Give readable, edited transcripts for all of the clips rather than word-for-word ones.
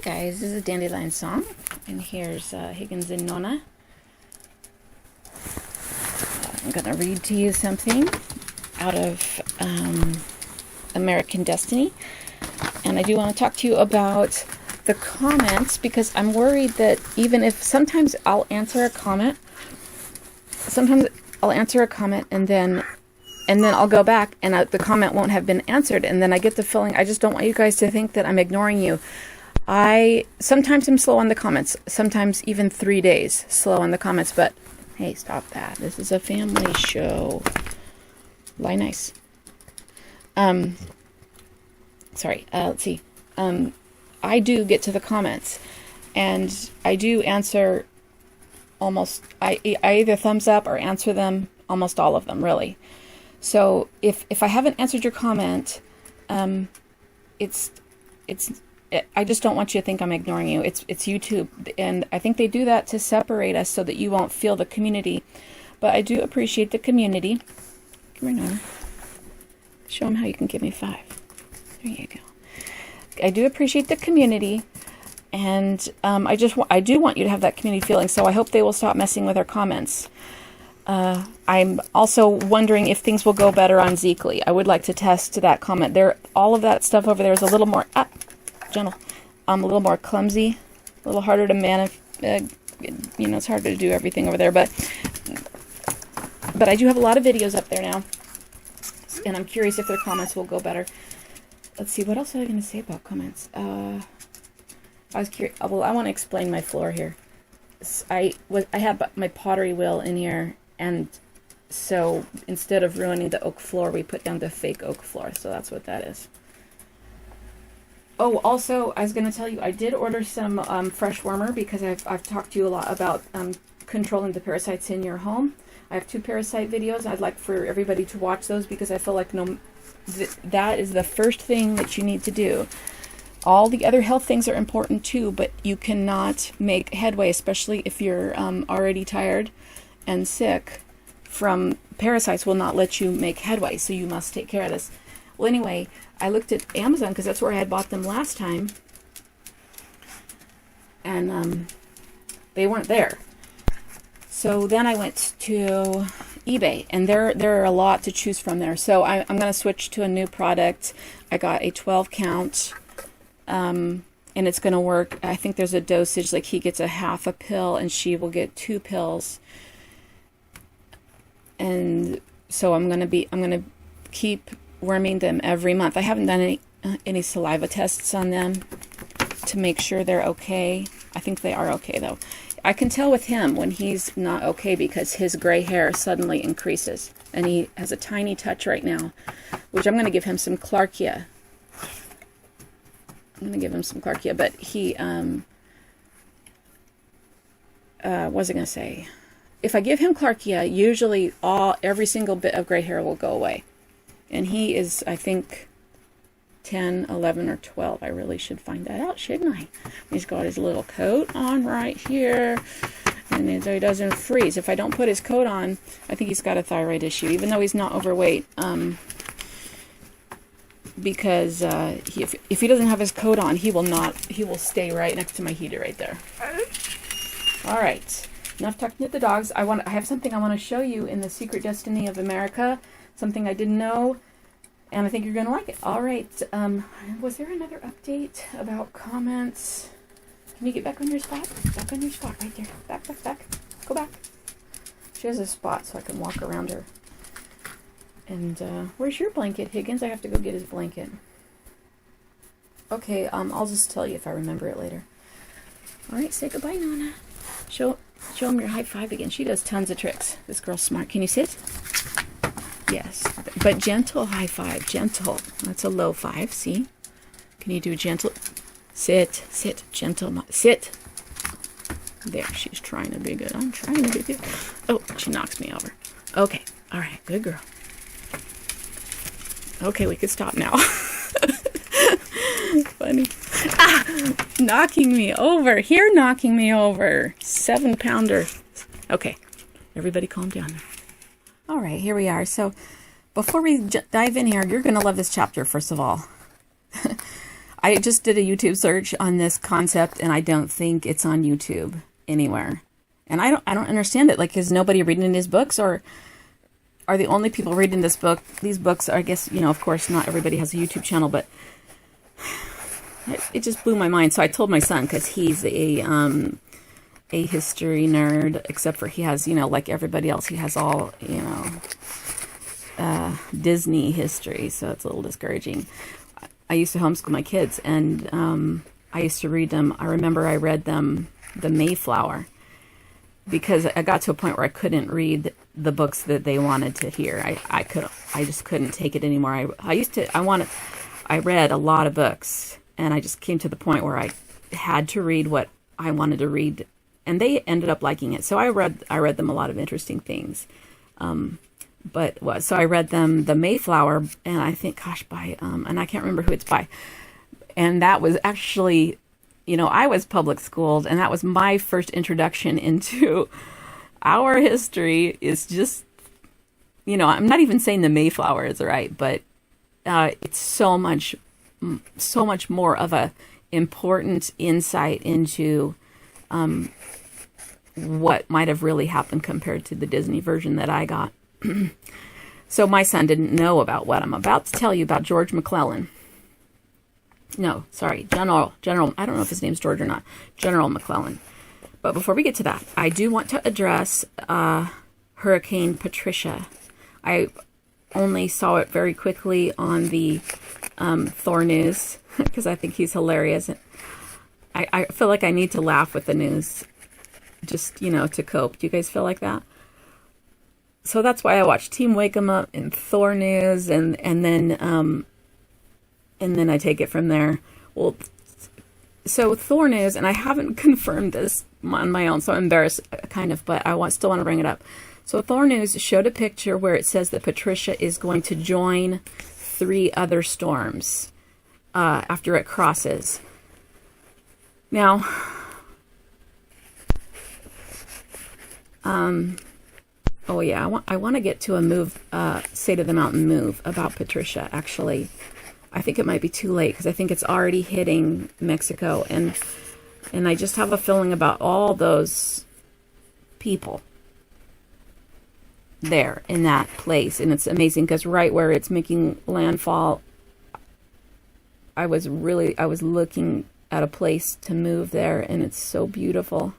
guys, this is Dandelion Song, and here's Higgins and Nona. I'm going to read to you something out of American Destiny, and I do want to talk to you about the comments, because I'm worried that even if sometimes I'll answer a comment, and then I'll go back and the comment won't have been answered, and then I get the feeling I just don't want you guys to think that I'm ignoring you. I sometimes am slow on the comments, sometimes even 3 days slow on the comments, but hey, stop that. This is a family show. Lie nice. Sorry, let's see. I do get to the comments, and I do answer almost, I either thumbs up or answer them, almost all of them, really. So if I haven't answered your comment, I just don't want you to think I'm ignoring you. It's YouTube, and I think they do that to separate us so that you won't feel the community. But I do appreciate the community. Come here, Nona. Show them how you can give me 5. There you go. I do appreciate the community, and I do want you to have that community feeling. So I hope they will stop messing with our comments. I'm also wondering if things will go better on Zeekly. I would like to test that comment. All of that stuff over there is a little more gentle, a little more clumsy, a little harder to manage. It's harder to do everything over there. But I do have a lot of videos up there now, and I'm curious if their comments will go better. Let's see, what else was I going to say about comments? I was curious. Well, I want to explain my floor here. I had my pottery wheel in here, and so instead of ruining the oak floor, we put down the fake oak floor. So that's what that is. Oh, also, I was going to tell you, I did order some fresh warmer, because I've talked to you a lot about controlling the parasites in your home. I have 2 parasite videos. I'd like for everybody to watch those, because I feel like that is the first thing that you need to do. All the other health things are important too, but you cannot make headway, especially if you're already tired and sick from parasites. Will not let you make headway, so you must take care of this. Well, anyway, I looked at Amazon, because that's where I had bought them last time, and they weren't there. So then I went to eBay, and there are a lot to choose from there. So I'm going to switch to a new product. I got a 12 count, and it's going to work. I think there's a dosage, like he gets a half a pill and she will get 2 pills. And so I'm going to keep worming them every month. I haven't done any saliva tests on them to make sure they're okay. I think they are okay, though. I can tell with him when he's not okay, because his gray hair suddenly increases, and he has a tiny touch right now, which I'm going to give him some Clarkia. But he, what was I going to say? If I give him Clarkia, usually every single bit of gray hair will go away. And he is, I think, 10, 11, or 12. I really should find that out, shouldn't I? He's got his little coat on right here, and so he doesn't freeze. If I don't put his coat on, I think he's got a thyroid issue, even though he's not overweight. Because if he doesn't have his coat on, he will stay right next to my heater right there. All right, enough talking to the dogs. I have something I want to show you in the Secret Destiny of America, something I didn't know, and I think you're going to like it. All right, was there another update about comments? Can you get back on your spot? Back on your spot right there. Back. Go back. She has a spot so I can walk around her. And where's your blanket, Higgins? I have to go get his blanket. Okay, I'll just tell you if I remember it later. All right, say goodbye, Nona. Show him your high five again. She does tons of tricks. This girl's smart. Can you sit? Yes, but gentle high five. Gentle. That's a low 5. See? Can you do gentle? Sit. Gentle. Sit. There. She's trying to be good. I'm trying to be good. Oh, she knocks me over. Okay. All right. Good girl. Okay, we could stop now. Funny. Knocking me over. Here, knocking me over. 7-pounder. Okay. Everybody calm down. All right, here we are. So before we dive in here, you're going to love this chapter, first of all. I just did a YouTube search on this concept, and I don't think it's on YouTube anywhere. And I don't understand it. Like, is nobody reading his books, or are the only people reading these books? I guess, you know, of course, not everybody has a YouTube channel, but it just blew my mind. So I told my son, because he's a history nerd, except for he has, you know, like everybody else, he has all, you know, Disney history, so it's a little discouraging. I used to homeschool my kids, and I used to read them. I remember I read them The Mayflower, because I got to a point where I couldn't read the books that they wanted to hear. I just couldn't take it anymore. I read a lot of books, and I just came to the point where I had to read what I wanted to read, and they ended up liking it. So I read them a lot of interesting things. So I read them The Mayflower, and I think, gosh, by, and I can't remember who it's by. And that was actually, you know, I was public schooled, and that was my first introduction into our history. Is just, you know, I'm not even saying the Mayflower is right, but it's so much more of a important insight into what might have really happened compared to the Disney version that I got. So my son didn't know about what I'm about to tell you about George McClellan. No, sorry, General, I don't know if his name's George or not, General McClellan. But before we get to that, I do want to address Hurricane Patricia. I only saw it very quickly on the Thor news, because I think he's hilarious. I feel like I need to laugh with the news, just, you know, to cope. Do you guys feel like that? So that's why I watch Team Wake 'em Up and Thor news, and then I take it from there. Well, so Thor news, and I haven't confirmed this on my own, so I'm embarrassed, kind of, but I still want to bring it up. So Thor news showed a picture where it says that Patricia is going to join 3 other storms after it crosses. Now, oh yeah, I want to get to a move, say to the mountain move about Patricia, actually. I think it might be too late, because I think it's already hitting Mexico, and I just have a feeling about all those people there in that place. And it's amazing, because right where it's making landfall, I was looking at a place to move there, and it's so beautiful.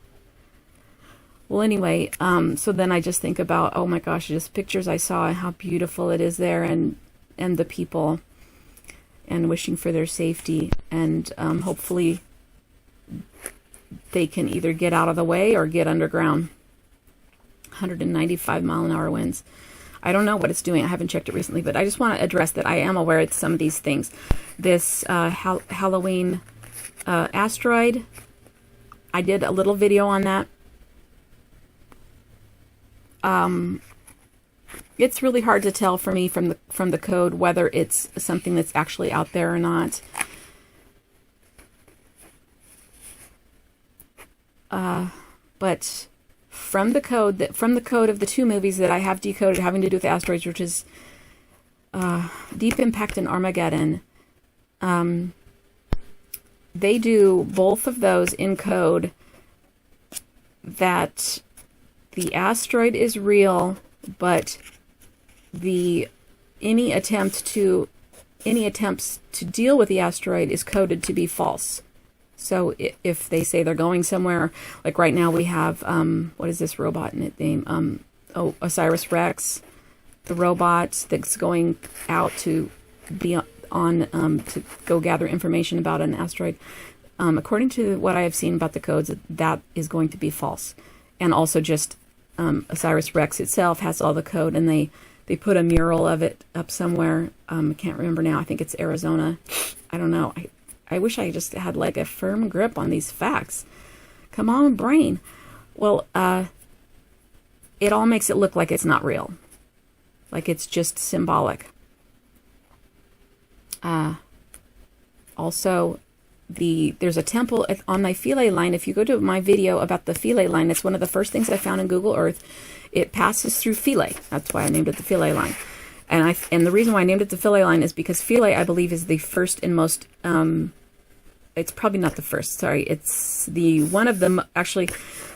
Well, anyway, so then I just think about, oh my gosh, just pictures I saw and how beautiful it is there, and the people, and wishing for their safety, and hopefully they can either get out of the way or get underground. 195-mile-an-hour winds. I don't know what it's doing. I haven't checked it recently, but I just want to address that I am aware of some of these things. This Halloween asteroid, I did a little video on that. It's really hard to tell for me from the code whether it's something that's actually out there or not. But from the code of the 2 movies that I have decoded having to do with asteroids, which is Deep Impact and Armageddon, they do both of those in code that the asteroid is real, but any attempts to deal with the asteroid is coded to be false. So if they say they're going somewhere, like right now we have what is this robot name? Osiris Rex, the robot that's going out to be on to go gather information about an asteroid. According to what I have seen about the codes, that is going to be false. And also just Osiris Rex itself has all the code, and they put a mural of it up somewhere. I can't remember now. I think it's Arizona. I don't know. I wish I just had like a firm grip on these facts. Come on, brain. Well, it all makes it look like it's not real. Like it's just symbolic. Also, there's a temple on my Philae line. If you go to my video about the Philae line, it's one of the first things I found in Google Earth. It passes through Philae. That's why I named it the Philae line. And the reason why I named it the Philae line is because Philae, I believe, is the first and most it's probably not the first. Sorry, it's the one of them actually.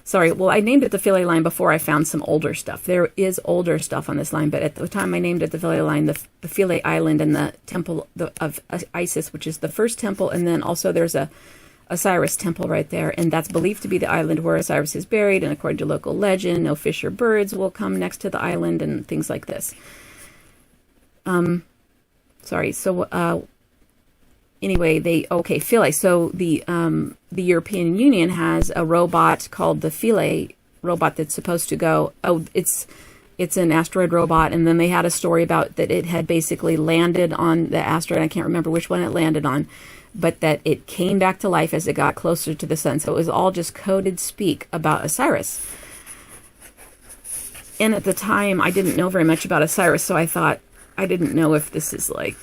Sorry, well, I named it the Philae line before I found some older stuff. There is older stuff on this line, but at the time I named it the Philae line, the Philae Island and the Temple of Isis, which is the first temple, and then also there's a Osiris temple right there, and that's believed to be the island where Osiris is buried, and according to local legend, no fish or birds will come next to the island and things like this. Sorry, so anyway, Philae. So the European Union has a robot called the Philae robot that's supposed to go, it's an asteroid robot, and then they had a story about that it had basically landed on the asteroid. I can't remember which one it landed on, but that it came back to life as it got closer to the sun. So it was all just coded speak about Osiris. And at the time, I didn't know very much about Osiris, so I thought, I didn't know if this is like,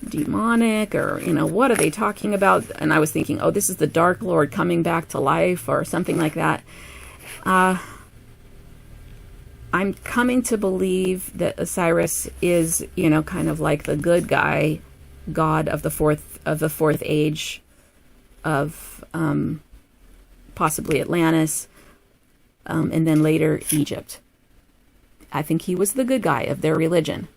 demonic or, what are they talking about? And I was thinking, oh, this is the Dark Lord coming back to life or something like that. I'm coming to believe that Osiris is, kind of like the good guy, god of the fourth age of possibly Atlantis, and then later Egypt. I think he was the good guy of their religion.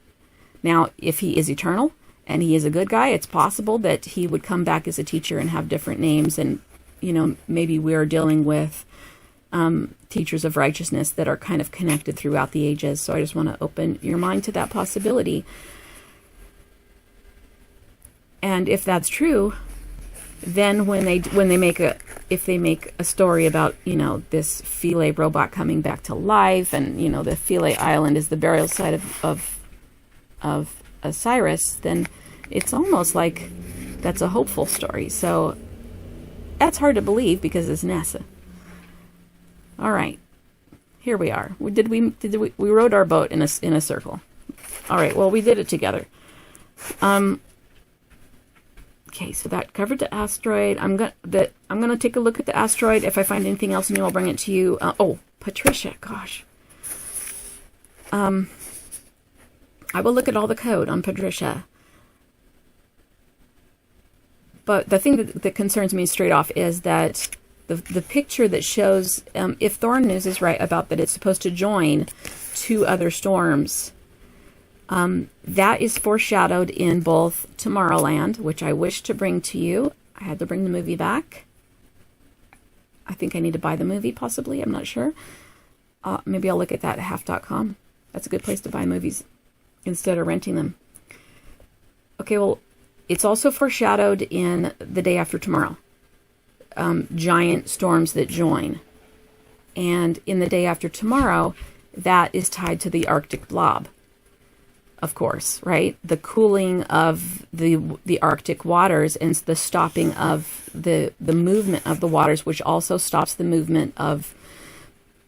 Now, if he is eternal and he is a good guy, it's possible that he would come back as a teacher and have different names, and maybe we're dealing with teachers of righteousness that are kind of connected throughout the ages. So I just want to open your mind to that possibility. And if that's true, then when they make a story about this Philae robot coming back to life, and the Philae Island is the burial site of Osiris, then it's almost like that's a hopeful story. So that's hard to believe because it's NASA. All right, here we are. We rowed our boat in a circle. All right, well, we did it together. Okay, so that covered the asteroid. I'm gonna take a look at the asteroid. If I find anything else new, I'll bring it to you. Oh, Patricia, gosh. I will look at all the code on Patricia. But the thing that concerns me straight off is that the picture that shows, if Thorn News is right about that it's supposed to join two other storms, that is foreshadowed in both Tomorrowland, which I wish to bring to you. I had to bring the movie back. I think I need to buy the movie, possibly. I'm not sure. Maybe I'll look at that at half.com. That's a good place to buy movies instead of renting them. Okay, well, it's also foreshadowed in The Day After Tomorrow. Giant storms that join. And in The Day After Tomorrow, that is tied to the Arctic blob. Of course, right? The cooling of the Arctic waters and the stopping of the movement of the waters, which also stops the movement of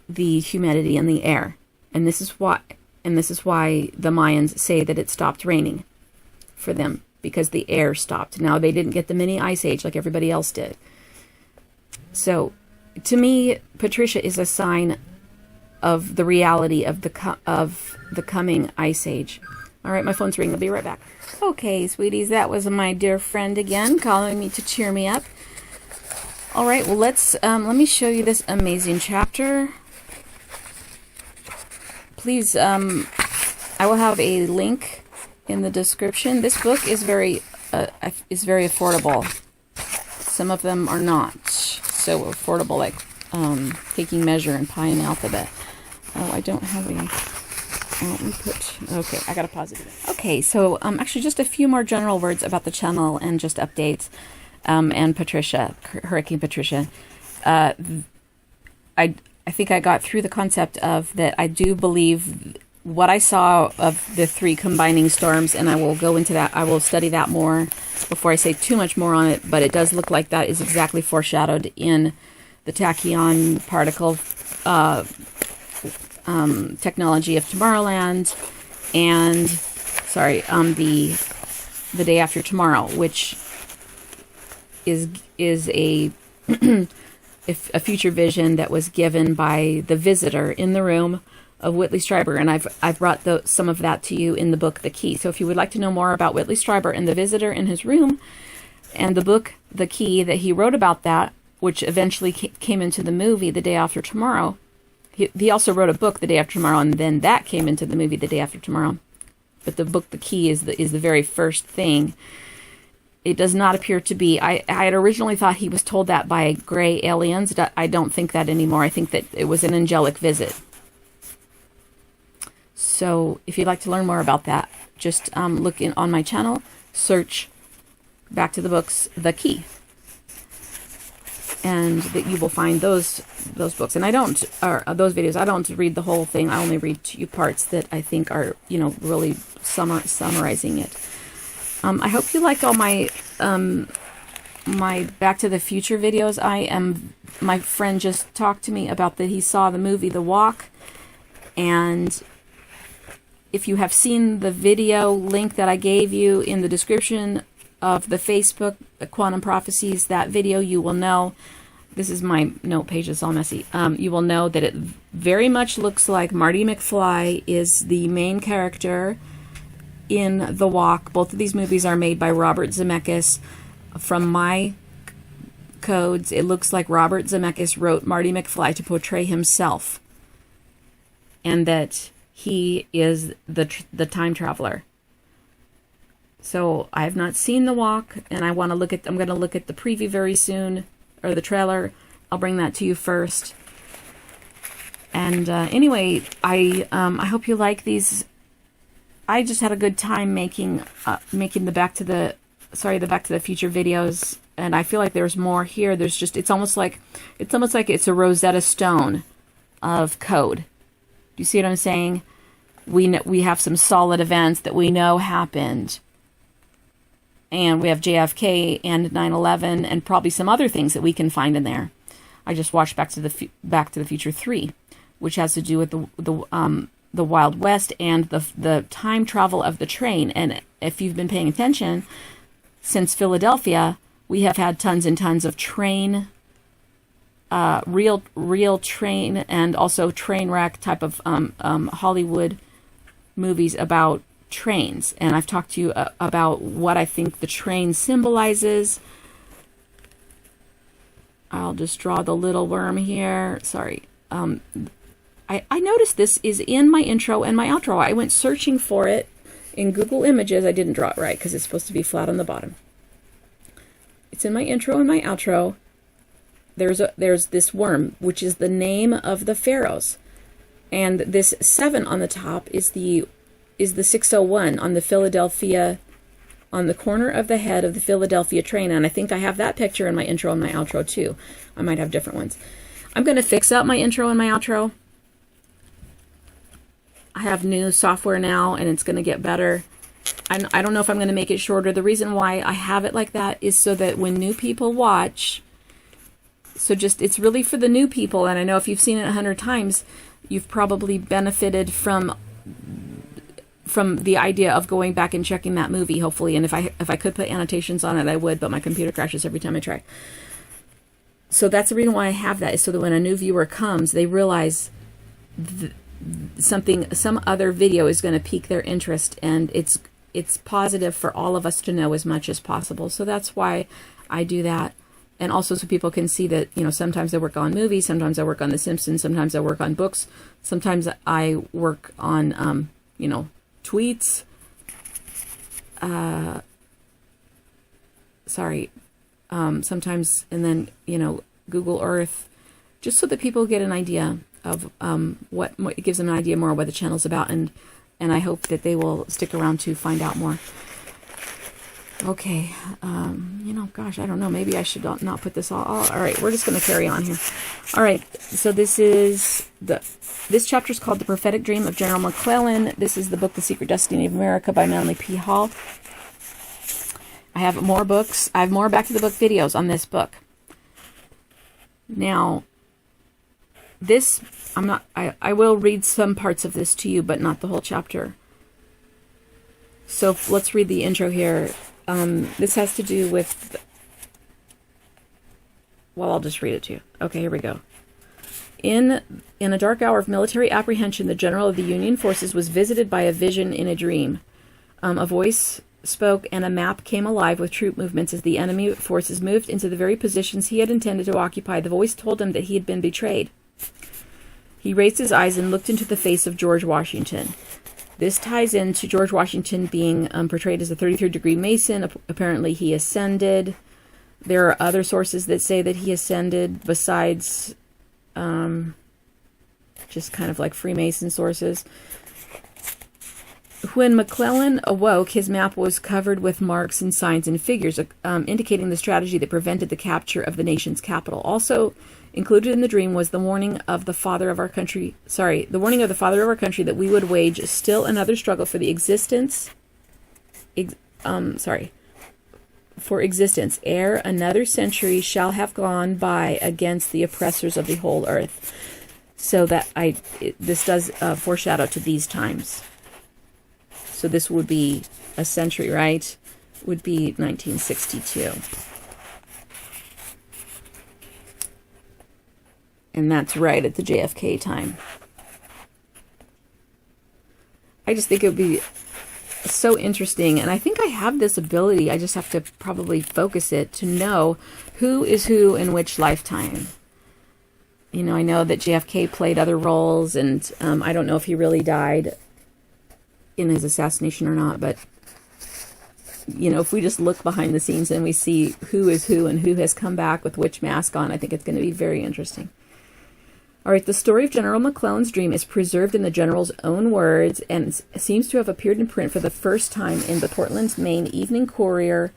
the humidity in the air. And this is why the Mayans say that it stopped raining for them, because the air stopped. Now, they didn't get the mini ice age like everybody else did. So, to me, Patricia is a sign of the reality of the coming ice age. All right, my phone's ringing. I'll be right back. Okay, sweeties, that was my dear friend again calling me to cheer me up. All right, well, let me show you this amazing chapter. Please, I will have a link in the description. This book is very affordable. Some of them are not so affordable, like Taking Measure and Pi and Alphabet. Oh, I don't have a... Okay, I gotta pause it again. Okay, so actually just a few more general words about the channel and just updates. And Patricia, Hurricane Patricia. I think I got through the concept of that. I do believe what I saw of the three combining storms, and I will go into that. I will study that more before I say too much more on it, but it does look like that is exactly foreshadowed in the tachyon particle technology of Tomorrowland, and the Day After Tomorrow, which is a a future vision that was given by the visitor in the room of Whitley Strieber, and I've brought some of that to you in the book The Key. So if you would like to know more about Whitley Strieber and the visitor in his room, And the book, The Key, that he wrote about that, which eventually came into the movie The Day After Tomorrow. He also wrote a book, The Day After Tomorrow, and then that came into the movie The Day After Tomorrow. But the book, The Key, is the very first thing. It does not appear to be. I had originally thought he was told that by gray aliens. I don't think that anymore. I think that it was an angelic visit. So if you'd like to learn more about that, just look on my channel, search Back to the Books, The Key. And that you will find those books. And I don't, or those videos, I don't read the whole thing. I only read 2 parts that I think are, really summarizing it. I hope you like all my my Back to the Future videos. My friend just talked to me about that he saw the movie The Walk. And if you have seen the video link that I gave you in the description of the Facebook Quantum Prophecies, that video, you will know, this is my note page, it's all messy, you will know that it very much looks like Marty McFly is the main character in The Walk. Both of these movies are made by Robert Zemeckis. From my codes, it looks like Robert Zemeckis wrote Marty McFly to portray himself, and that he is the time traveler. So I have not seen The Walk, and I'm going to look at the preview very soon, or the trailer. I'll bring that to you first. And anyway, I hope you like these. I just had a good time making the Back to the Future videos, and I feel like there's more here. It's almost like it's a Rosetta Stone of code. Do you see what I'm saying? We have some solid events that we know happened. And we have JFK and 9/11 and probably some other things that we can find in there. I just watched Back to the Future 3, which has to do with the Wild West and the time travel of the train. And if you've been paying attention, since Philadelphia, we have had tons and tons of train, real train, and also train wreck type of Hollywood movies about trains. And I've talked to you about what I think the train symbolizes. I'll just draw the little worm here. Sorry. I noticed this is in my intro and my outro. I went searching for it in Google Images. I didn't draw it right because it's supposed to be flat on the bottom. It's in my intro and my outro. There's this worm, which is the name of the pharaohs. And this 7 on the top is the 601 on the Philadelphia, on the corner of the head of the Philadelphia train. And I think I have that picture in my intro and my outro too. I might have different ones. I'm going to fix up my intro and my outro. I have new software now, and it's going to get better. I don't know if I'm going to make it shorter. The reason why I have it like that is so that when new people watch, it's really for the new people. And I know if you've seen it 100 times, you've probably benefited from the idea of going back and checking that movie, hopefully. And if I could put annotations on it, I would, but my computer crashes every time I try. So that's the reason why I have that, is so that when a new viewer comes, they realize some other video is going to pique their interest, and it's positive for all of us to know as much as possible. So that's why I do that. And also so people can see that, sometimes I work on movies, sometimes I work on The Simpsons, sometimes I work on books, sometimes I work on, tweets. Sometimes, and then, Google Earth, just so that people get an idea of what it gives them an idea more what the channel's about, and I hope that they will stick around to find out more. Okay, gosh, I don't know. Maybe I should not put this all right, we're just going to carry on here. All right, so this chapter is called The Prophetic Dream of General McClellan. This is the book The Secret Destiny of America by Manly P. Hall. I have more books. I have more Back to the Book videos on this book. Now, this, I will read some parts of this to you, but not the whole chapter. So let's read the intro here. This has to do with, well, I'll just read it to you. Okay, here we go. In a dark hour of military apprehension, the general of the Union forces was visited by a vision in a dream. A voice spoke, and a map came alive with troop movements as the enemy forces moved into the very positions he had intended to occupy. The voice told him that he had been betrayed. He raised his eyes and looked into the face of George Washington. This ties into George Washington being portrayed as a 33rd degree Mason. Apparently he ascended. There are other sources that say that he ascended besides just kind of like Freemason sources. When McClellan awoke, his map was covered with marks and signs and figures, indicating the strategy that prevented the capture of the nation's capital. Also included in the dream was the warning of the father of our country, that we would wage still another struggle for the existence, for existence, ere another century shall have gone by against the oppressors of the whole earth. So that this does foreshadow to these times. So this would be a century, right? Would be 1962. And that's right at the JFK time. I just think it would be so interesting. And I think I have this ability, I just have to probably focus it, to know who is who in which lifetime. You know, I know that JFK played other roles, and I don't know if he really died in his assassination or not, but you know, if we just look behind the scenes and we see who is who and who has come back with which mask on, I think it's going to be very interesting. All right, the story of General McClellan's dream is preserved in the general's own words and seems to have appeared in print for the first time in the Portland, Maine Evening Courier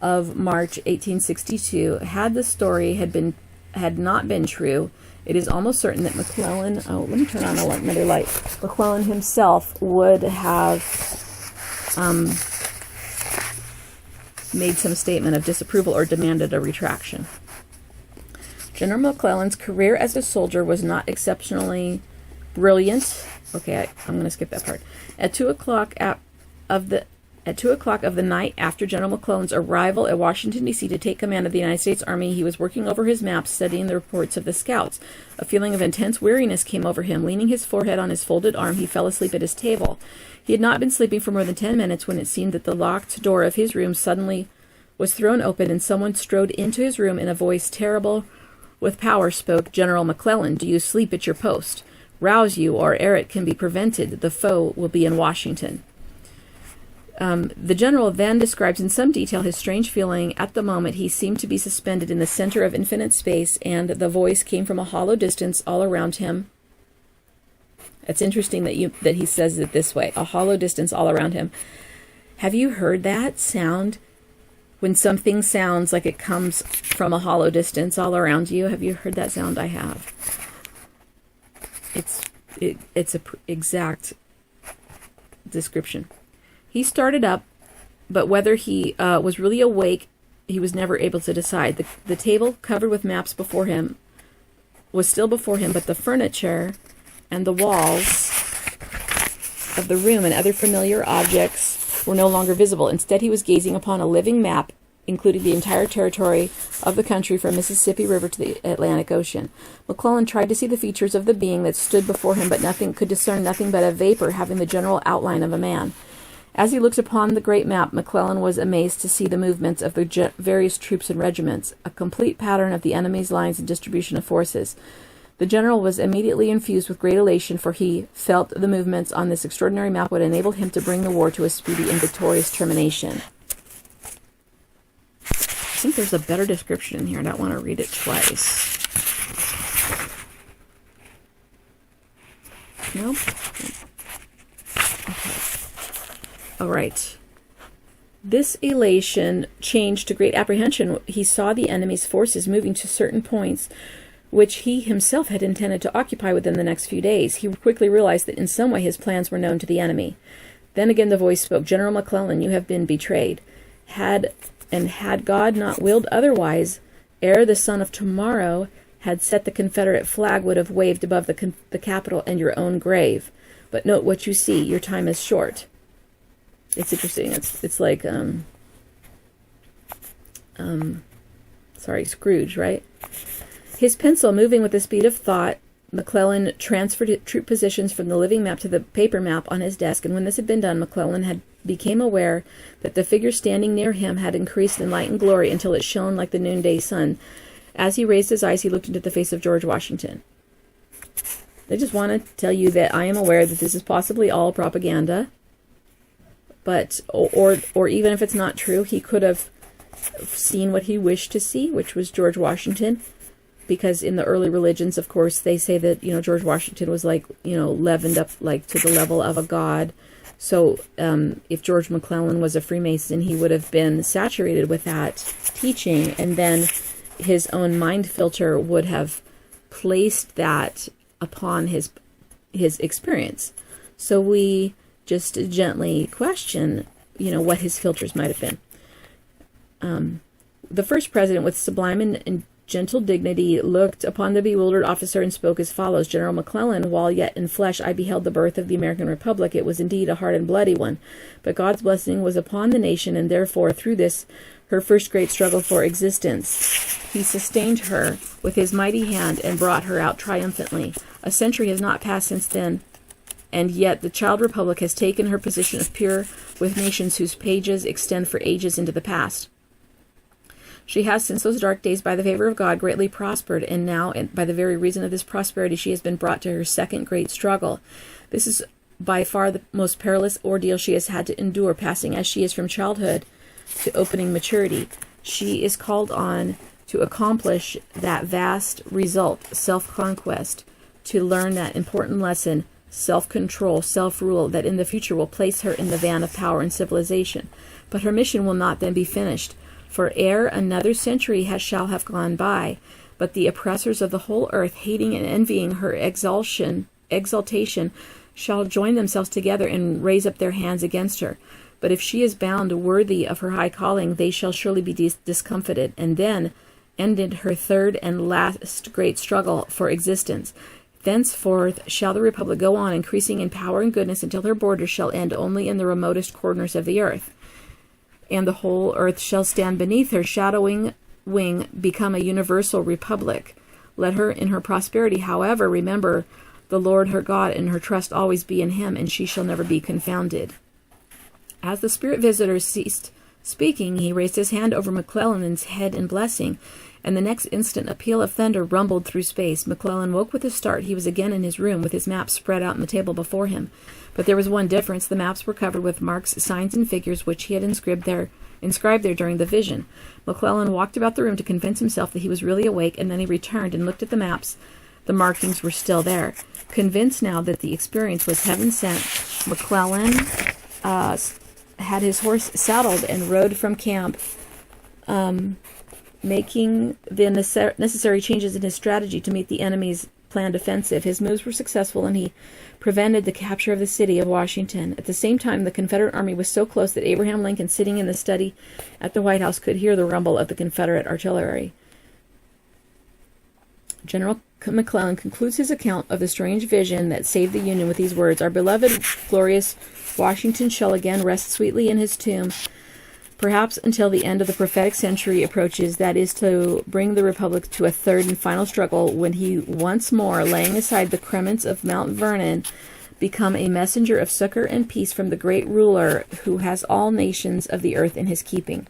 of March 1862. Had the story had not been true, it is almost certain that McClellan, let me turn on another light. McClellan himself would have made some statement of disapproval or demanded a retraction. General McClellan's career as a soldier was not exceptionally brilliant. Okay, I'm going to skip that part. At 2 o'clock of the night after General McClellan's arrival at Washington, D.C. to take command of the United States Army, he was working over his maps, studying the reports of the scouts. A feeling of intense weariness came over him. Leaning his forehead on his folded arm, he fell asleep at his table. He had not been sleeping for more than 10 minutes when it seemed that the locked door of his room suddenly was thrown open, and someone strode into his room. In a voice terrible with power spoke General McClellan. "Do you sleep at your post? Rouse you, or ere it can be prevented, the foe will be in Washington." The general then describes in some detail his strange feeling. At the moment, he seemed to be suspended in the center of infinite space, and the voice came from a hollow distance all around him. It's interesting that he says it this way, a hollow distance all around him. Have you heard that sound? When something sounds like it comes from a hollow distance all around you, have you heard that sound? I have. It's a exact description. He started up, but whether he was really awake, he was never able to decide. The table covered with maps before him was still before him, but the furniture and the walls of the room and other familiar objects were no longer visible. Instead, he was gazing upon a living map, including the entire territory of the country from Mississippi River to the Atlantic Ocean. McClellan tried to see the features of the being that stood before him, but could discern nothing but a vapor having the general outline of a man. As he looked upon the great map, McClellan was amazed to see the movements of the various troops and regiments, a complete pattern of the enemy's lines and distribution of forces. The general was immediately infused with great elation, for he felt the movements on this extraordinary map would enable him to bring the war to a speedy and victorious termination. I think there's a better description in here. I don't want to read it twice. Nope. Okay. All right. This elation changed to great apprehension. He saw the enemy's forces moving to certain points which he himself had intended to occupy within the next few days. He quickly realized that in some way his plans were known to the enemy. Then again the voice spoke, "General McClellan, you have been betrayed. Had God not willed otherwise, ere the sun of tomorrow had set, the Confederate flag would have waved above the capital and your own grave. But note what you see. Your time is short." It's interesting. It's like Scrooge, right? His pencil, moving with the speed of thought, McClellan transferred troop positions from the living map to the paper map on his desk, and when this had been done, McClellan became aware that the figure standing near him had increased in light and glory until it shone like the noonday sun. As he raised his eyes, he looked into the face of George Washington. I just want to tell you that I am aware that this is possibly all propaganda, but or even if it's not true, he could have seen what he wished to see, which was George Washington. Because in the early religions, of course, they say that, George Washington was like, leavened up like to the level of a god. So if George McClellan was a Freemason, he would have been saturated with that teaching. And then his own mind filter would have placed that upon his experience. So we just gently question, what his filters might have been. The first president, with sublime and gentle dignity, looked upon the bewildered officer and spoke as follows: General McClellan, while yet in flesh I beheld the birth of the American Republic. It was indeed a hard and bloody one, but God's blessing was upon the nation, and therefore through this her first great struggle for existence, he sustained her with his mighty hand and brought her out triumphantly. A century has not passed since then, and yet the child republic has taken her position of peer with nations whose pages extend for ages into the past. She has, since those dark days, by the favor of God, greatly prospered, and now, by the very reason of this prosperity, she has been brought to her second great struggle. This is by far the most perilous ordeal she has had to endure, passing as she is from childhood to opening maturity. She is called on to accomplish that vast result, self-conquest, to learn that important lesson, self-control, self-rule, that in the future will place her in the van of power and civilization. But her mission will not then be finished. For ere another century shall have gone by, but the oppressors of the whole earth, hating and envying her exaltation, shall join themselves together and raise up their hands against her. But if she is bound worthy of her high calling, they shall surely be discomfited. And then ended her third and last great struggle for existence. Thenceforth shall the republic go on, increasing in power and goodness, until her borders shall end only in the remotest corners of the earth. And the whole earth shall stand beneath her shadowing wing, become a universal republic. Let her in her prosperity, however, remember the Lord her God, and her trust always be in him, and she shall never be confounded. As the spirit visitor ceased speaking, he raised his hand over McClellan's head in blessing, and the next instant a peal of thunder rumbled through space. McClellan woke with a start. He was again in his room, with his maps spread out on the table before him. But there was one difference. The maps were covered with marks, signs, and figures which he had inscribed there during the vision. McClellan walked about the room to convince himself that he was really awake, and then he returned and looked at the maps. The markings were still there. Convinced now that the experience was heaven sent, McClellan had his horse saddled and rode from camp, making the necessary changes in his strategy to meet the enemy's planned offensive. His moves were successful, and he prevented the capture of the city of Washington. At the same time, the Confederate army was so close that Abraham Lincoln, sitting in the study at the White House, could hear the rumble of the Confederate artillery. General McClellan concludes his account of the strange vision that saved the Union with these words: Our beloved, glorious Washington shall again rest sweetly in his tomb, perhaps until the end of the prophetic century approaches, that is to bring the Republic to a third and final struggle, when he once more, laying aside the crements of Mount Vernon, become a messenger of succor and peace from the great ruler who has all nations of the earth in his keeping.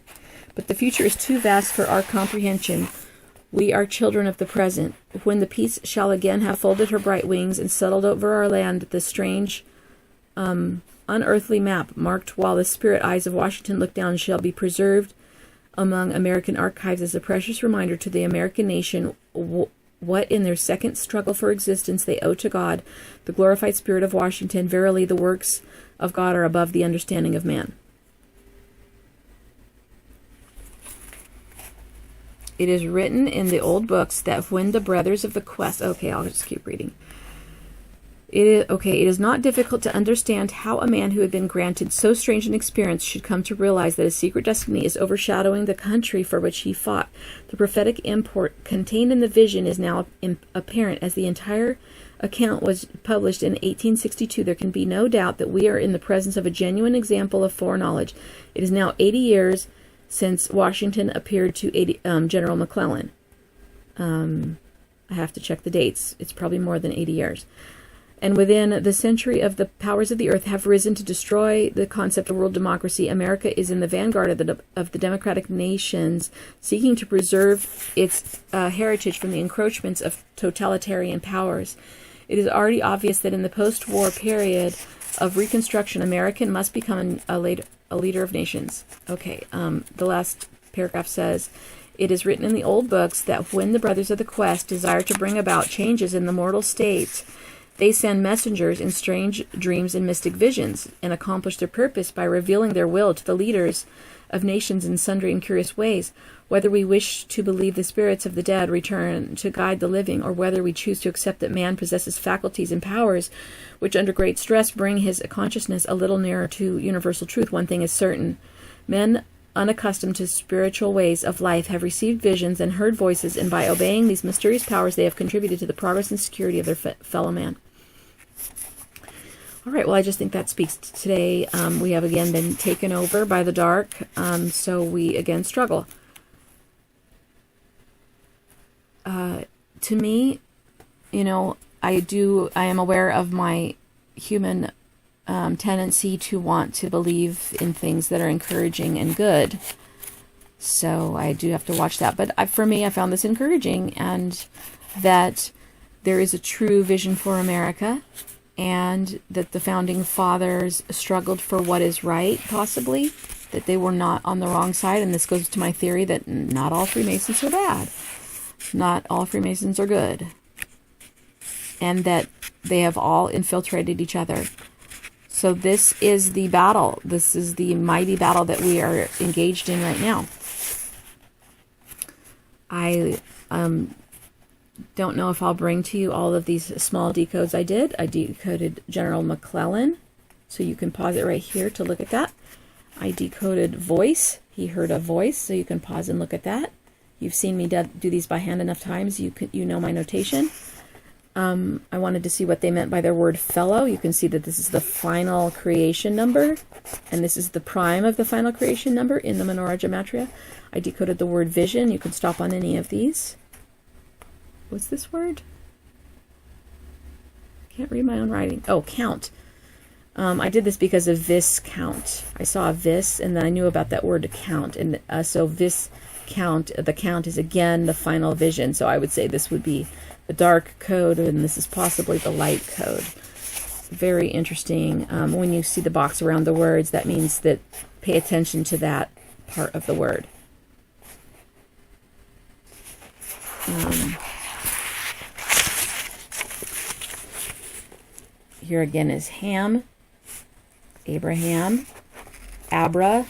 But the future is too vast for our comprehension. We are children of the present. When the peace shall again have folded her bright wings and settled over our land, the strange, unearthly map, marked while the spirit eyes of Washington look down, shall be preserved among American archives as a precious reminder to the American nation what in their second struggle for existence they owe to God, the glorified spirit of Washington. Verily, the works of God are above the understanding of man. It is written in the old books that when the brothers of the quest... Okay, I'll just keep reading. It is not difficult to understand how a man who had been granted so strange an experience should come to realize that his secret destiny is overshadowing the country for which he fought. The prophetic import contained in the vision is now apparent. As the entire account was published in 1862, there can be no doubt that we are in the presence of a genuine example of foreknowledge. It is now 80 years since Washington appeared to General McClellan. I have to check the dates. It's probably more than 80 years. And within the century of the powers of the earth have risen to destroy the concept of world democracy. America is in the vanguard of the democratic nations, seeking to preserve its heritage from the encroachments of totalitarian powers. It is already obvious that in the post-war period of Reconstruction, America must become a leader of nations. Okay, the last paragraph says, it is written in the old books that when the brothers of the quest desire to bring about changes in the mortal state, they send messengers in strange dreams and mystic visions, and accomplish their purpose by revealing their will to the leaders of nations in sundry and curious ways. Whether we wish to believe the spirits of the dead return to guide the living, or whether we choose to accept that man possesses faculties and powers which under great stress bring his consciousness a little nearer to universal truth, one thing is certain. Men unaccustomed to spiritual ways of life have received visions and heard voices, and by obeying these mysterious powers they have contributed to the progress and security of their fellow man. All right, well, I just think that speaks to today. We have again been taken over by the dark, so we again struggle. To me, you know, I am aware of my human tendency to want to believe in things that are encouraging and good. So I do have to watch that. But for me, I found this encouraging, and that there is a true vision for America, and that the founding fathers struggled for what is right, possibly, that they were not on the wrong side. And this goes to my theory that not all Freemasons are bad. Not all Freemasons are good. And that they have all infiltrated each other. So this is the battle. This is the mighty battle that we are engaged in right now. I don't know if I'll bring to you all of these small decodes I did. I decoded General McClellan, so you can pause it right here to look at that. I decoded voice. He heard a voice, so you can pause and look at that. You've seen me do these by hand enough times. You know my notation. I wanted to see what they meant by their word fellow. You can see that this is the final creation number, and this is the prime of the final creation number in the menorah gematria. I decoded the word vision. You can stop on any of these. What's this word? Can't read my own writing. Oh, count. I did this because of viscount. I saw a vis, and then I knew about that word to count. And so viscount, the count is again the final vision. So I would say this would be the dark code, and this is possibly the light code. Very interesting. When you see the box around the words, that means that pay attention to that part of the word. Here again is Ham, Abraham, Abra,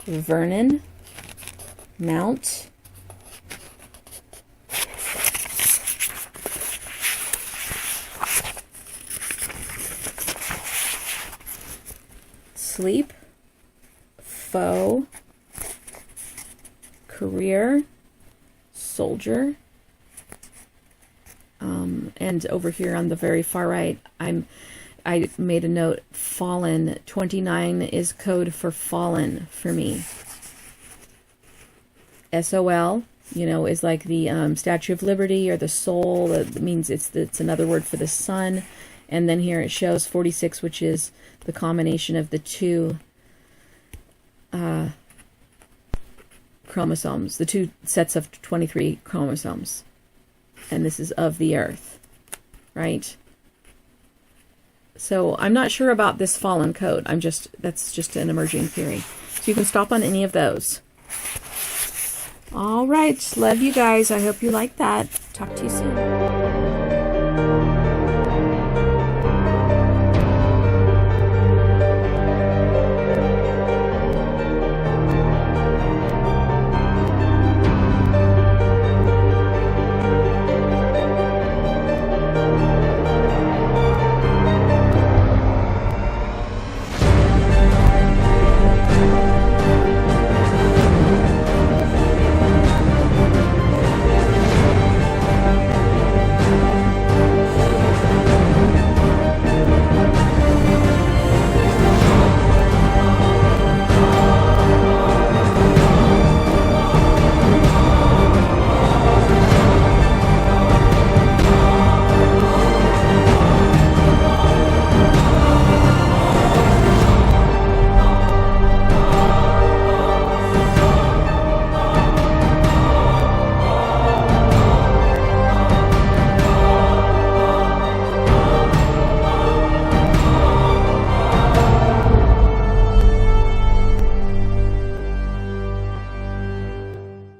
Vernon, Mount, sleep, foe, career, soldier, and over here on the very far right, I made a note, fallen. 29 is code for fallen for me. SOL, you know, is like the Statue of Liberty or the soul. It means it's another word for the sun. And then here it shows 46, which is the combination of the two chromosomes, the two sets of 23 chromosomes. And this is of the earth, right? So I'm not sure about this fallen code. That's just an emerging theory. So you can stop on any of those. All right. Love you guys. I hope you like that. Talk to you soon.